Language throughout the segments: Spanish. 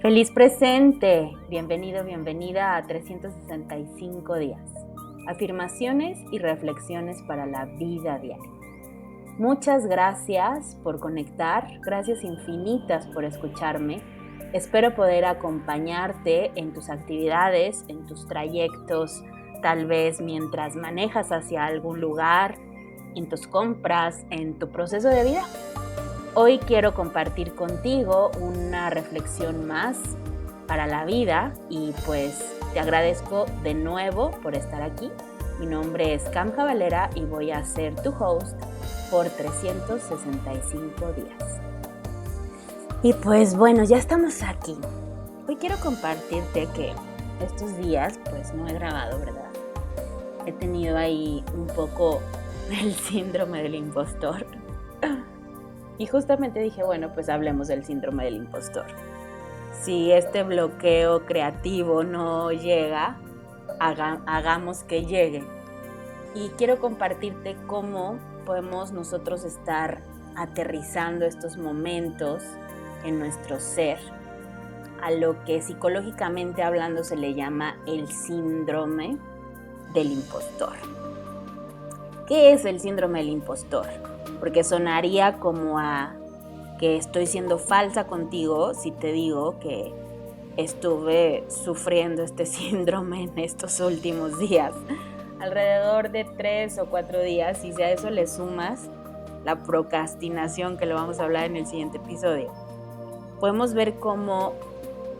Feliz presente, bienvenido, bienvenida a 365 días. Afirmaciones y reflexiones para la vida diaria. Muchas gracias por conectar, gracias infinitas por escucharme. Espero poder acompañarte en tus actividades, en tus trayectos, tal vez mientras manejas hacia algún lugar, en tus compras, en tu proceso de vida. Hoy quiero compartir contigo una reflexión más para la vida y pues te agradezco de nuevo por estar aquí. Mi nombre es Camja Valera y voy a ser tu host por 365 días. Y pues bueno, ya estamos aquí. Hoy quiero compartirte que estos días pues no he grabado, ¿verdad? He tenido ahí un poco el síndrome del impostor. Y justamente dije, bueno, pues hablemos del síndrome del impostor. Si este bloqueo creativo no llega, hagamos que llegue. Y quiero compartirte cómo podemos nosotros estar aterrizando estos momentos en nuestro ser, a lo que psicológicamente hablando se le llama el síndrome del impostor. ¿Qué es el síndrome del impostor? Porque sonaría como a que estoy siendo falsa contigo si te digo que estuve sufriendo este síndrome en estos últimos días. Alrededor de 3 o 4 días, y si a eso le sumas la procrastinación, que lo vamos a hablar en el siguiente episodio, podemos ver cómo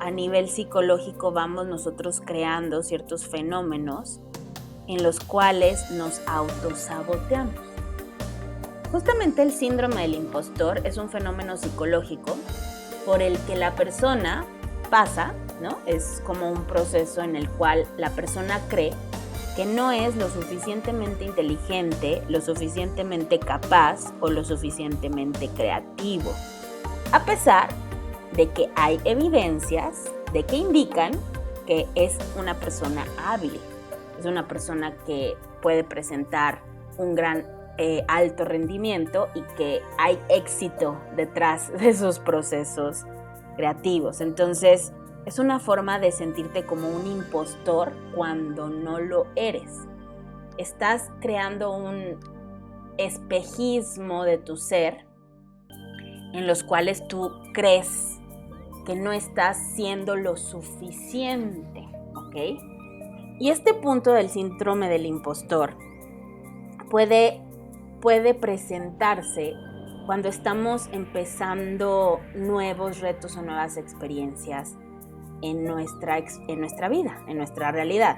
a nivel psicológico vamos nosotros creando ciertos fenómenos en los cuales nos autosaboteamos. Justamente el síndrome del impostor es un fenómeno psicológico por el que la persona pasa, ¿no? Es como un proceso en el cual la persona cree que no es lo suficientemente inteligente, lo suficientemente capaz o lo suficientemente creativo, a pesar de que hay evidencias de que indican que es una persona hábil, es una persona que puede presentar un gran alto rendimiento y que hay éxito detrás de sus procesos creativos. Entonces, es una forma de sentirte como un impostor cuando no lo eres. Estás creando un espejismo de tu ser en los cuales tú crees que no estás siendo lo suficiente, ¿ok? Y este punto del síndrome del impostor puede presentarse cuando estamos empezando nuevos retos o nuevas experiencias en nuestra vida, en nuestra realidad.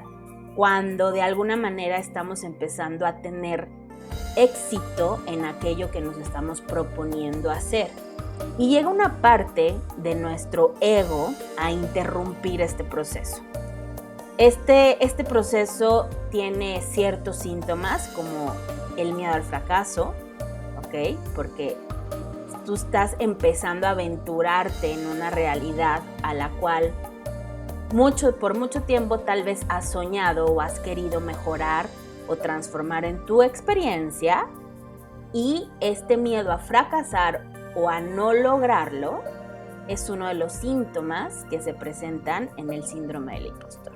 Cuando de alguna manera estamos empezando a tener éxito en aquello que nos estamos proponiendo hacer. Y llega una parte de nuestro ego a interrumpir este proceso. Este proceso tiene ciertos síntomas como el miedo al fracaso, ¿ok? Porque tú estás empezando a aventurarte en una realidad a la cual por mucho tiempo tal vez has soñado o has querido mejorar o transformar en tu experiencia, y este miedo a fracasar o a no lograrlo es uno de los síntomas que se presentan en el síndrome del impostor.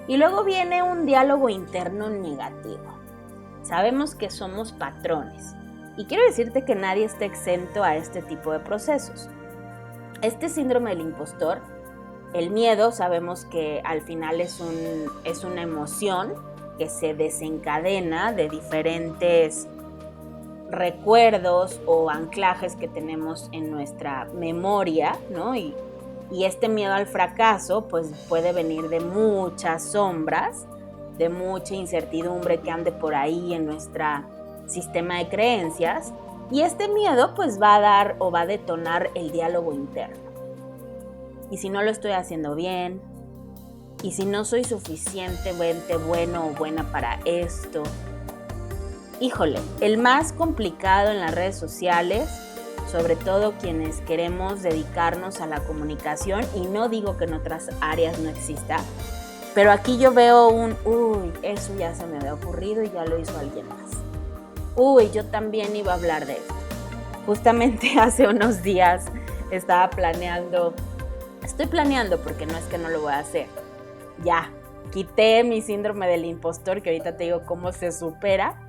Y luego viene un diálogo interno negativo. Sabemos que somos patrones y quiero decirte que nadie está exento a este tipo de procesos. Este síndrome del impostor, el miedo, sabemos que al final es una emoción que se desencadena de diferentes recuerdos o anclajes que tenemos en nuestra memoria, ¿no? Y este miedo al fracaso pues puede venir de muchas sombras, de mucha incertidumbre que ande por ahí en nuestro sistema de creencias, y este miedo pues va a dar o va a detonar el diálogo interno. Y si no lo estoy haciendo bien, y si no soy suficientemente bueno o buena para esto. Híjole, el más complicado en las redes sociales, sobre todo quienes queremos dedicarnos a la comunicación, y no digo que en otras áreas no exista, pero aquí yo veo eso ya se me había ocurrido y ya lo hizo alguien más. Yo también iba a hablar de esto. Justamente hace unos días estaba planeando Estoy planeando porque no es que no lo voy a hacer. Ya, quité mi síndrome del impostor, que ahorita te digo cómo se supera,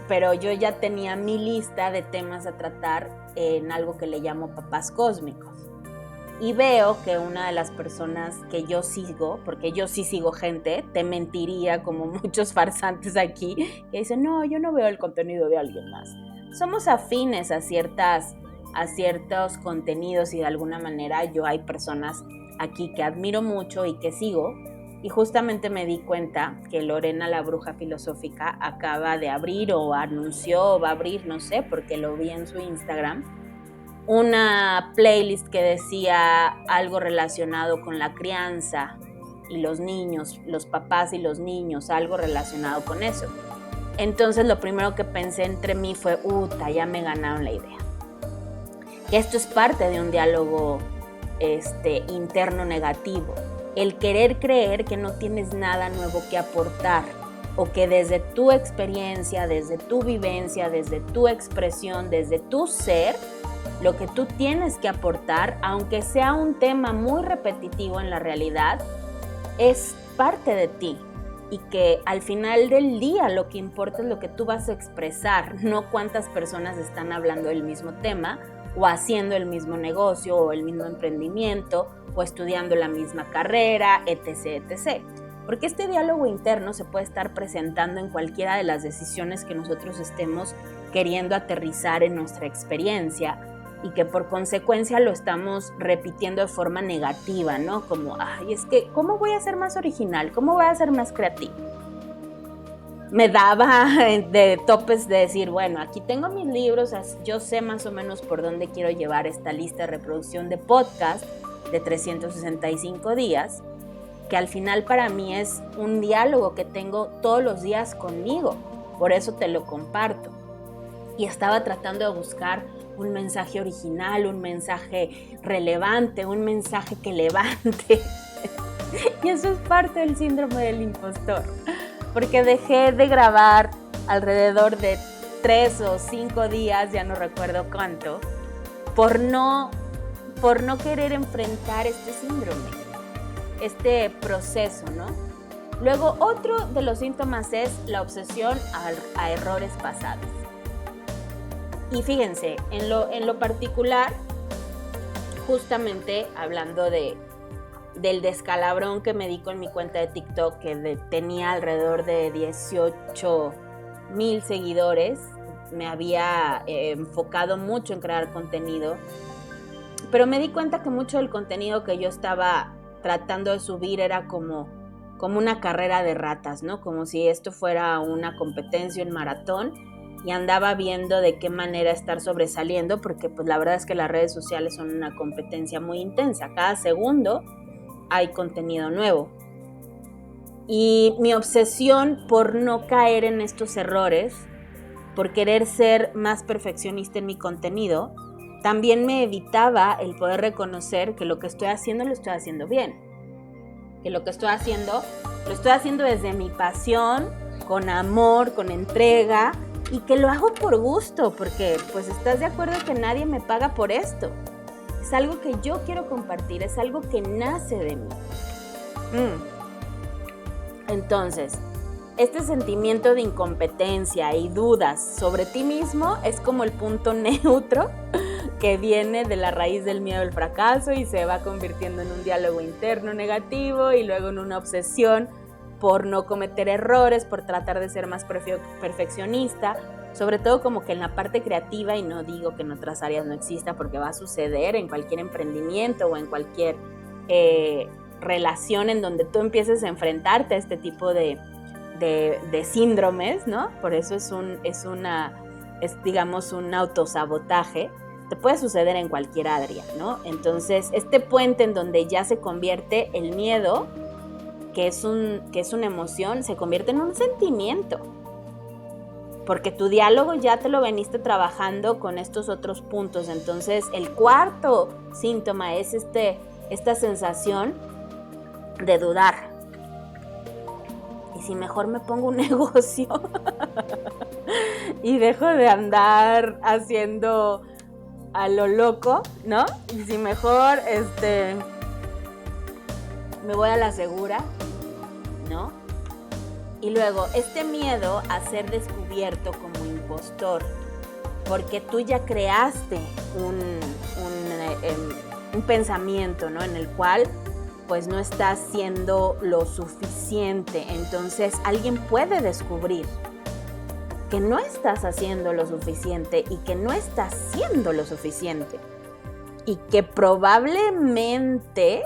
pero yo ya tenía mi lista de temas a tratar en algo que le llamo papás cósmicos. Y veo que una de las personas que yo sigo, porque yo sí sigo gente, te mentiría como muchos farsantes aquí, que dicen, no, yo no veo el contenido de alguien más. Somos afines a ciertos contenidos y de alguna manera yo hay personas aquí que admiro mucho y que sigo. Y justamente me di cuenta que Lorena, la bruja filosófica, acaba de abrir o anunció o va a abrir, no sé, porque lo vi en su Instagram, una playlist que decía algo relacionado con la crianza y los niños, los papás y los niños, algo relacionado con eso. Entonces lo primero que pensé entre mí fue, ya me ganaron la idea. Que esto es parte de un diálogo interno negativo. El querer creer que no tienes nada nuevo que aportar o que desde tu experiencia, desde tu vivencia, desde tu expresión, desde tu ser, lo que tú tienes que aportar, aunque sea un tema muy repetitivo en la realidad, es parte de ti y que al final del día lo que importa es lo que tú vas a expresar, no cuántas personas están hablando del mismo tema o haciendo el mismo negocio o el mismo emprendimiento o estudiando la misma carrera, etc., etc. Porque este diálogo interno se puede estar presentando en cualquiera de las decisiones que nosotros estemos queriendo aterrizar en nuestra experiencia y que por consecuencia lo estamos repitiendo de forma negativa, ¿no? Como, es que, ¿cómo voy a ser más original? ¿Cómo voy a ser más creativo? Me daba de topes de decir, bueno, aquí tengo mis libros, yo sé más o menos por dónde quiero llevar esta lista de reproducción de podcast de 365 días, que al final para mí es un diálogo que tengo todos los días conmigo, por eso te lo comparto. Y estaba tratando de buscar un mensaje original, un mensaje relevante, un mensaje que levante. Y eso es parte del síndrome del impostor, porque dejé de grabar alrededor de 3 o 5 días, ya no recuerdo cuánto, por no querer enfrentar este síndrome, este proceso, ¿no? Luego, otro de los síntomas es la obsesión a errores pasados. Y fíjense, en lo particular, justamente hablando del descalabrón que me di con mi cuenta de TikTok, que tenía alrededor de 18,000 seguidores, me había enfocado mucho en crear contenido, pero me di cuenta que mucho del contenido que yo estaba tratando de subir era como una carrera de ratas, ¿no? Como si esto fuera una competencia, un maratón, y andaba viendo de qué manera estar sobresaliendo, porque pues la verdad es que las redes sociales son una competencia muy intensa. Cada segundo hay contenido nuevo. Y mi obsesión por no caer en estos errores, por querer ser más perfeccionista en mi contenido, también me evitaba el poder reconocer que lo que estoy haciendo lo estoy haciendo bien. Que lo que estoy haciendo lo estoy haciendo desde mi pasión, con amor, con entrega, y que lo hago por gusto, porque pues estás de acuerdo que nadie me paga por esto. Es algo que yo quiero compartir, es algo que nace de mí. Entonces, este sentimiento de incompetencia y dudas sobre ti mismo es como el punto neutro que viene de la raíz del miedo al fracaso y se va convirtiendo en un diálogo interno negativo y luego en una obsesión por no cometer errores, por tratar de ser más perfeccionista, sobre todo como que en la parte creativa, y no digo que en otras áreas no exista porque va a suceder en cualquier emprendimiento o en cualquier relación en donde tú empieces a enfrentarte a este tipo de síndromes, ¿no? Por eso es digamos un autosabotaje. Te puede suceder en cualquier área, ¿no? Entonces, este puente en donde ya se convierte el miedo, que es una emoción, se convierte en un sentimiento. Porque tu diálogo ya te lo veniste trabajando con estos otros puntos. Entonces, el cuarto síntoma es esta sensación de dudar. ¿Y si mejor me pongo un negocio? Y dejo de andar haciendo a lo loco, ¿no? Y si mejor, me voy a la segura, ¿no? Y luego, este miedo a ser descubierto como impostor, porque tú ya creaste un pensamiento, ¿no? En el cual pues no estás siendo lo suficiente. Entonces alguien puede descubrir que no estás haciendo lo suficiente y que no estás siendo lo suficiente. Y que probablemente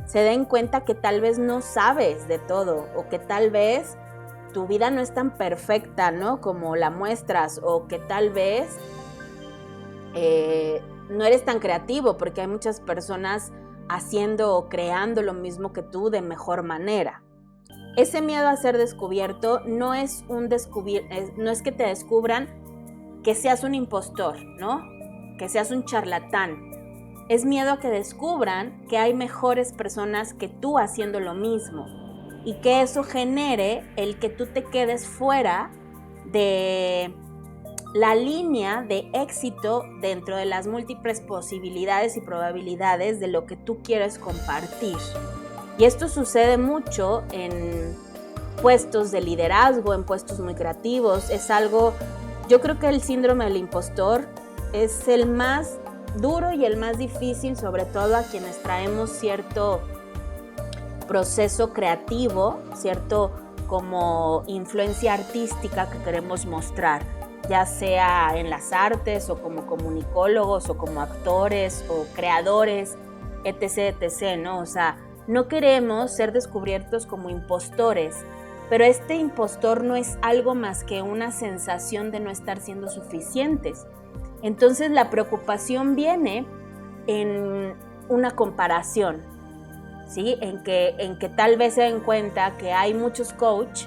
se den cuenta que tal vez no sabes de todo o que tal vez tu vida no es tan perfecta, ¿no? Como la muestras, o que tal vez no eres tan creativo, porque hay muchas personas haciendo o creando lo mismo que tú de mejor manera. Ese miedo a ser descubierto no es que te descubran que seas un impostor, ¿no? Que seas un charlatán. Es miedo a que descubran que hay mejores personas que tú haciendo lo mismo y que eso genere el que tú te quedes fuera de la línea de éxito dentro de las múltiples posibilidades y probabilidades de lo que tú quieres compartir. Y esto sucede mucho en puestos de liderazgo, en puestos muy creativos. Es algo, yo creo que el síndrome del impostor es el más duro y el más difícil, sobre todo a quienes traemos cierto proceso creativo, cierto como influencia artística que queremos mostrar, ya sea en las artes o como comunicólogos o como actores o creadores, etc., etc., ¿no? O sea, no queremos ser descubiertos como impostores, pero este impostor no es algo más que una sensación de no estar siendo suficientes. Entonces la preocupación viene en una comparación, ¿sí? En que tal vez se den cuenta que hay muchos coach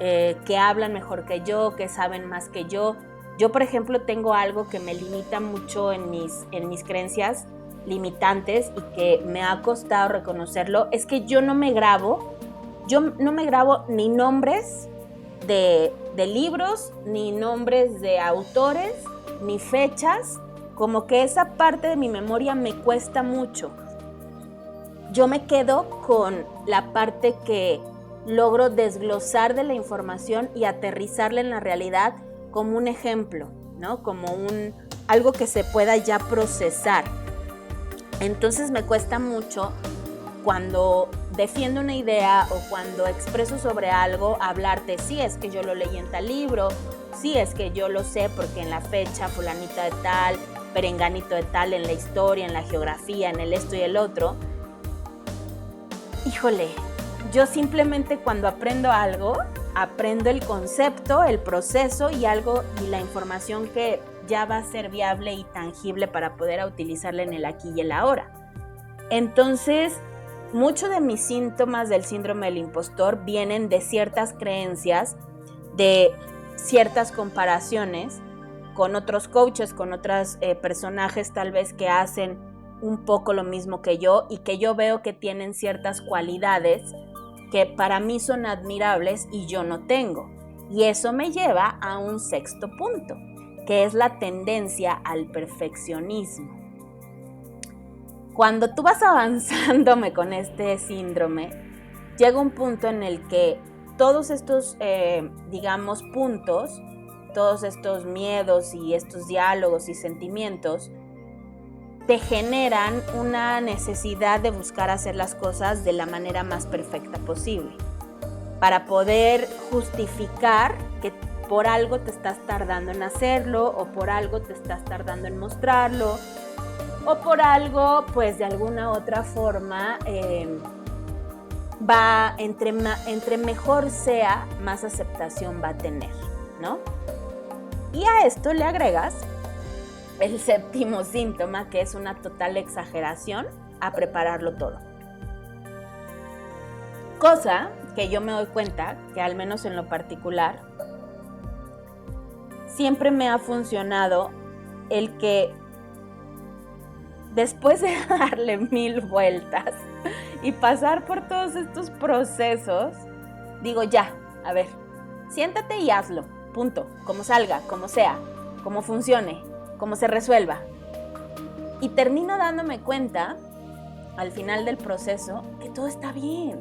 que hablan mejor que yo, que saben más que yo. Yo, por ejemplo, tengo algo que me limita mucho en mis creencias limitantes y que me ha costado reconocerlo, es que yo no me grabo ni nombres de libros, ni nombres de autores, ni fechas, como que esa parte de mi memoria me cuesta mucho. Yo me quedo con la parte que logro desglosar de la información y aterrizarla en la realidad como un ejemplo, ¿no? Como algo que se pueda ya procesar. Entonces me cuesta mucho cuando defiendo una idea o cuando expreso sobre algo, hablarte, sí, es que yo lo leí en tal libro, sí, es que yo lo sé porque en la fecha fulanita de tal, perenganito de tal, en la historia, en la geografía, en el esto y el otro. Híjole, yo simplemente cuando aprendo algo, aprendo el concepto, el proceso y la información que ya va a ser viable y tangible para poder utilizarla en el aquí y el ahora. Entonces, muchos de mis síntomas del síndrome del impostor vienen de ciertas creencias, de ciertas comparaciones con otros coaches, con otros personajes tal vez que hacen un poco lo mismo que yo y que yo veo que tienen ciertas cualidades que para mí son admirables y yo no tengo. Y eso me lleva a un sexto punto, que es la tendencia al perfeccionismo. Cuando tú vas avanzándome con este síndrome, llega un punto en el que todos estos, puntos, todos estos miedos y estos diálogos y sentimientos te generan una necesidad de buscar hacer las cosas de la manera más perfecta posible, para poder justificar que por algo te estás tardando en hacerlo, o por algo te estás tardando en mostrarlo, o por algo, pues de alguna otra forma, entre mejor sea, más aceptación va a tener, ¿no? Y a esto le agregas el séptimo síntoma, que es una total exageración a prepararlo todo. Cosa que yo me doy cuenta que, al menos en lo particular, siempre me ha funcionado el que después de darle 1000 vueltas y pasar por todos estos procesos, digo ya, a ver, siéntate y hazlo, punto, como salga, como sea, como funcione, como se resuelva. Y termino dándome cuenta, al final del proceso, que todo está bien,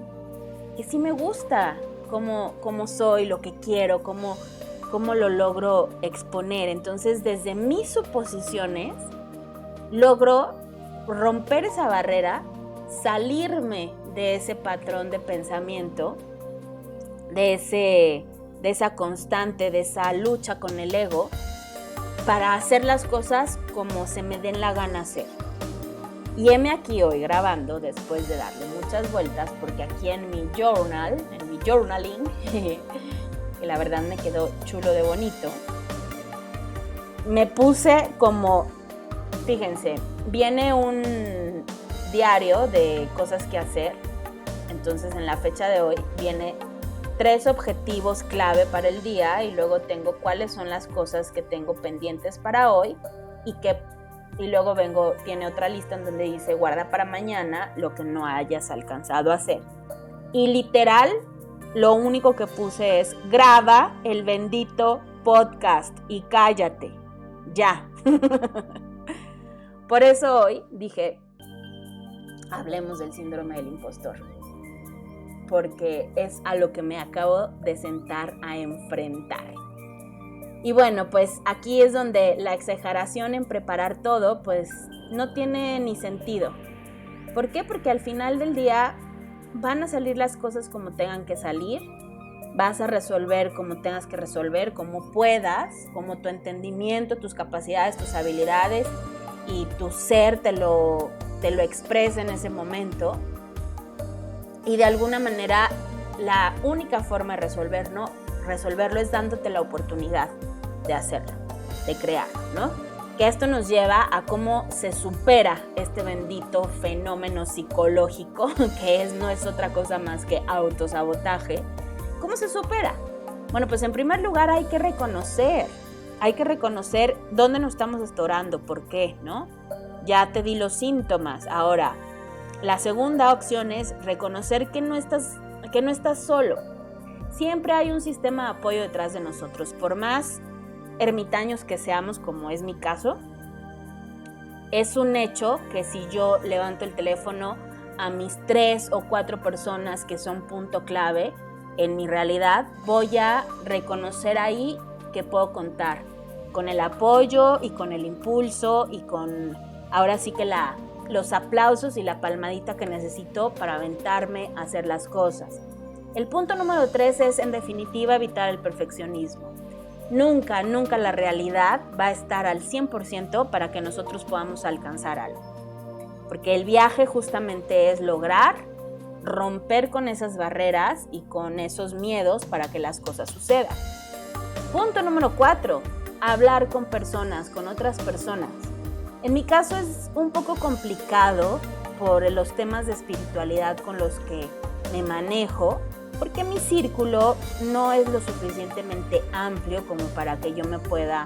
que sí me gusta cómo soy, lo que quiero, cómo lo logro exponer. Entonces, desde mis suposiciones, logro romper esa barrera, salirme de ese patrón de pensamiento, de esa constante, de esa lucha con el ego, para hacer las cosas como se me den la gana hacer. Y heme aquí hoy grabando después de darle muchas vueltas, porque aquí en mi journaling, que la verdad me quedó chulo de bonito, me puse como, fíjense, viene un diario de cosas que hacer. Entonces en la fecha de hoy viene 3 objetivos clave para el día y luego tengo cuáles son las cosas que tengo pendientes para hoy y luego tiene otra lista en donde dice guarda para mañana lo que no hayas alcanzado a hacer. Y literal, lo único que puse es graba el bendito podcast y cállate, ya. Por eso hoy dije, hablemos del síndrome del impostor, porque es a lo que me acabo de sentar a enfrentar. Y bueno, pues aquí es donde la exageración en preparar todo, pues no tiene ni sentido. ¿Por qué? Porque al final del día van a salir las cosas como tengan que salir, vas a resolver como tengas que resolver, como puedas, como tu entendimiento, tus capacidades, tus habilidades y tu ser te lo expresa en ese momento. Y de alguna manera la única forma de resolverlo es dándote la oportunidad de hacerlo, de crearlo, ¿no? Que esto nos lleva a cómo se supera este bendito fenómeno psicológico, que no es otra cosa más que autosabotaje. ¿Cómo se supera? Bueno, pues en primer lugar hay que reconocer dónde nos estamos atorando, por qué, ¿no? Ya te di los síntomas. Ahora, la segunda opción es reconocer que no estás solo. Siempre hay un sistema de apoyo detrás de nosotros. Por más ermitaños que seamos, como es mi caso, es un hecho que si yo levanto el teléfono a mis 3 o 4 personas que son punto clave en mi realidad, voy a reconocer ahí que puedo contar con el apoyo y con el impulso y con, ahora sí que los aplausos y la palmadita que necesito para aventarme a hacer las cosas. El punto número 3 es, en definitiva, evitar el perfeccionismo. Nunca la realidad va a estar al 100% para que nosotros podamos alcanzar algo. Porque el viaje justamente es lograr romper con esas barreras y con esos miedos para que las cosas sucedan. Punto número 4, hablar con personas, con otras personas. En mi caso es un poco complicado por los temas de espiritualidad con los que me manejo, porque mi círculo no es lo suficientemente amplio como para que yo me pueda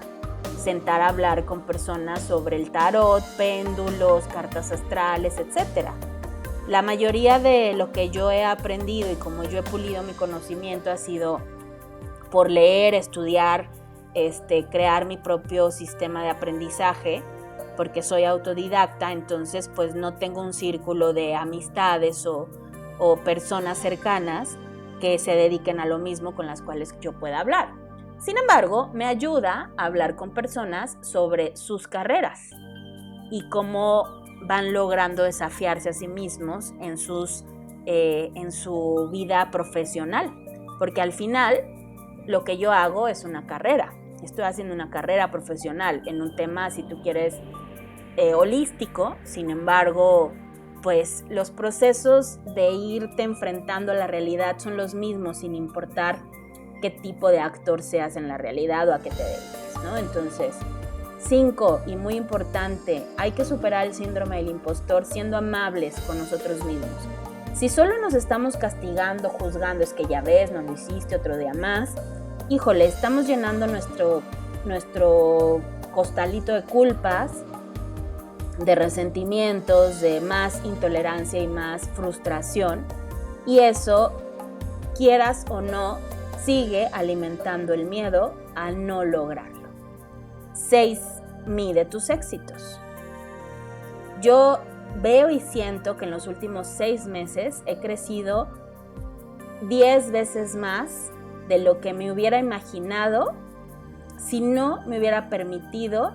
sentar a hablar con personas sobre el tarot, péndulos, cartas astrales, etc. La mayoría de lo que yo he aprendido y como yo he pulido mi conocimiento ha sido por leer, estudiar, crear mi propio sistema de aprendizaje, porque soy autodidacta, entonces pues no tengo un círculo de amistades o personas cercanas que se dediquen a lo mismo con las cuales yo pueda hablar. Sin embargo, me ayuda a hablar con personas sobre sus carreras y cómo van logrando desafiarse a sí mismos en su vida profesional. Porque al final, lo que yo hago es una carrera. Estoy haciendo una carrera profesional en un tema, si tú quieres, holístico. Sin embargo, pues los procesos de irte enfrentando a la realidad son los mismos, sin importar qué tipo de actor seas en la realidad o a qué te dediques, ¿no? Entonces, 5, y muy importante, hay que superar el síndrome del impostor siendo amables con nosotros mismos. Si solo nos estamos castigando, juzgando, es que ya ves, no lo hiciste otro día más, híjole, estamos llenando nuestro costalito de culpas, de resentimientos, de más intolerancia y más frustración, y eso, quieras o no, sigue alimentando el miedo a no lograrlo. 6, mide tus éxitos. Yo veo y siento que en los últimos 6 meses he crecido 10 veces más de lo que me hubiera imaginado si no me hubiera permitido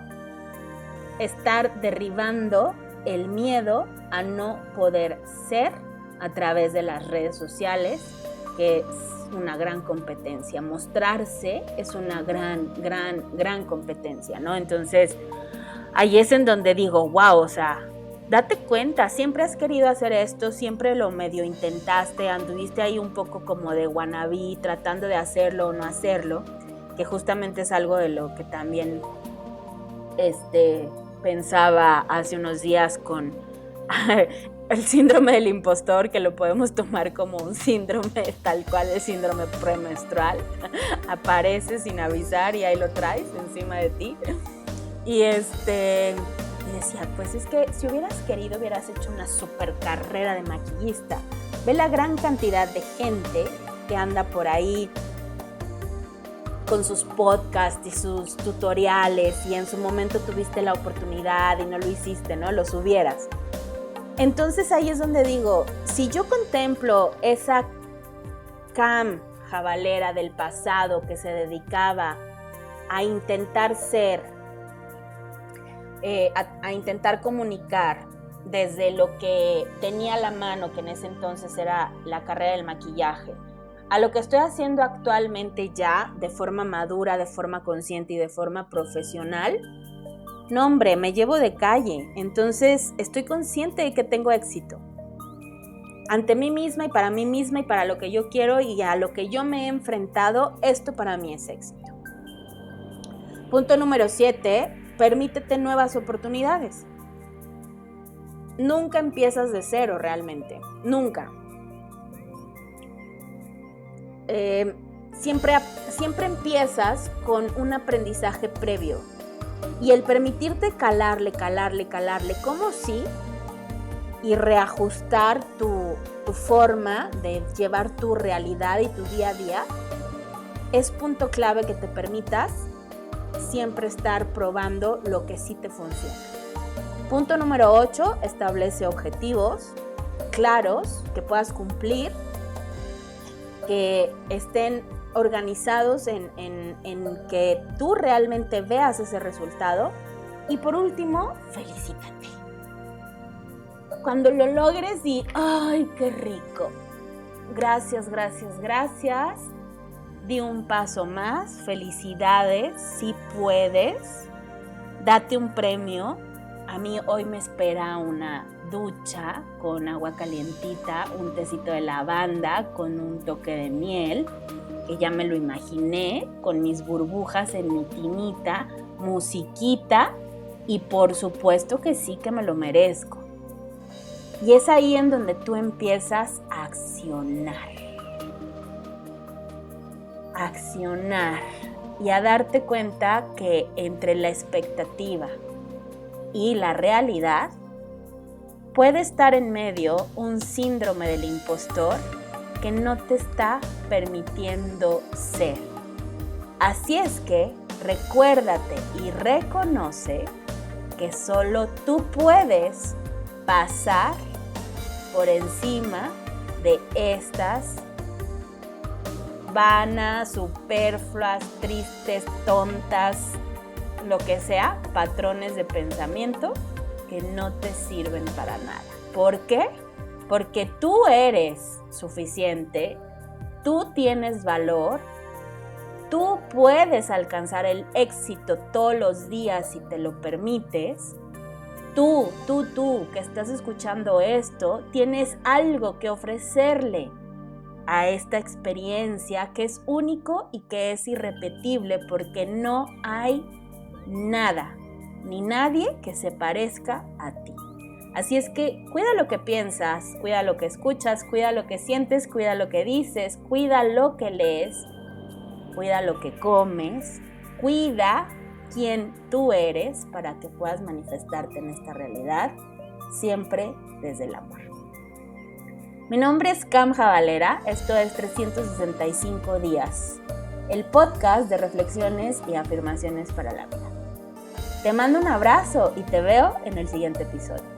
estar derribando el miedo a no poder ser a través de las redes sociales, que es una gran competencia. Mostrarse es una gran competencia, ¿no? Entonces, ahí es en donde digo, wow, o sea, date cuenta, siempre has querido hacer esto, siempre lo medio intentaste, anduviste ahí un poco como de wannabe, tratando de hacerlo o no hacerlo, que justamente es algo de lo que también pensaba hace unos días con el síndrome del impostor, que lo podemos tomar como un síndrome tal cual, el síndrome premenstrual. Aparece sin avisar y ahí lo traes encima de ti. Y decía, pues es que si hubieras querido hubieras hecho una super carrera de maquillista. Ve la gran cantidad de gente que anda por ahí con sus podcasts y sus tutoriales, y en su momento tuviste la oportunidad y no lo hiciste, ¿no? Los hubieras. Entonces ahí es donde digo, si yo contemplo esa Cam jabalera del pasado que se dedicaba a intentar ser, a intentar comunicar desde lo que tenía a la mano, que en ese entonces era la carrera del maquillaje, a lo que estoy haciendo actualmente ya de forma madura, de forma consciente y de forma profesional, no, hombre, me llevo de calle. Entonces estoy consciente de que tengo éxito ante mí misma y para mí misma y para lo que yo quiero y a lo que yo me he enfrentado. Esto para mí es éxito. Punto número 7, permítete nuevas oportunidades. Nunca empiezas de cero realmente, nunca. Siempre empiezas con un aprendizaje previo, y el permitirte calarle como sí, y reajustar tu forma de llevar tu realidad y tu día a día, es punto clave que te permitas siempre estar probando lo que sí te funciona. Punto número 8, establece objetivos claros que puedas cumplir, que estén organizados en que tú realmente veas ese resultado. Y por último, felicítate. Cuando lo logres, di, ¡ay, qué rico! Gracias. Di un paso más, felicidades, si puedes. Date un premio. A mí hoy me espera una ducha con agua calientita, un tecito de lavanda con un toque de miel, que ya me lo imaginé, con mis burbujas en mi tinita, musiquita, y por supuesto que sí, que me lo merezco. Y es ahí en donde tú empiezas a accionar y a darte cuenta que entre la expectativa y la realidad puede estar en medio un síndrome del impostor que no te está permitiendo ser. Así es que recuérdate y reconoce que solo tú puedes pasar por encima de estas vanas, superfluas, tristes, tontas, lo que sea, patrones de pensamiento que no te sirven para nada. ¿Por qué? Porque tú eres suficiente, tú tienes valor, tú puedes alcanzar el éxito todos los días si te lo permites. Tú que estás escuchando esto, tienes algo que ofrecerle a esta experiencia que es único y que es irrepetible, porque no hay nada ni nadie que se parezca a ti. Así es que cuida lo que piensas, cuida lo que escuchas, cuida lo que sientes, cuida lo que dices, cuida lo que lees, cuida lo que comes, cuida quién tú eres para que puedas manifestarte en esta realidad, siempre desde el amor. Mi nombre es Cam Jabalera, esto es 365 días, el podcast de reflexiones y afirmaciones para la vida. Te mando un abrazo y te veo en el siguiente episodio.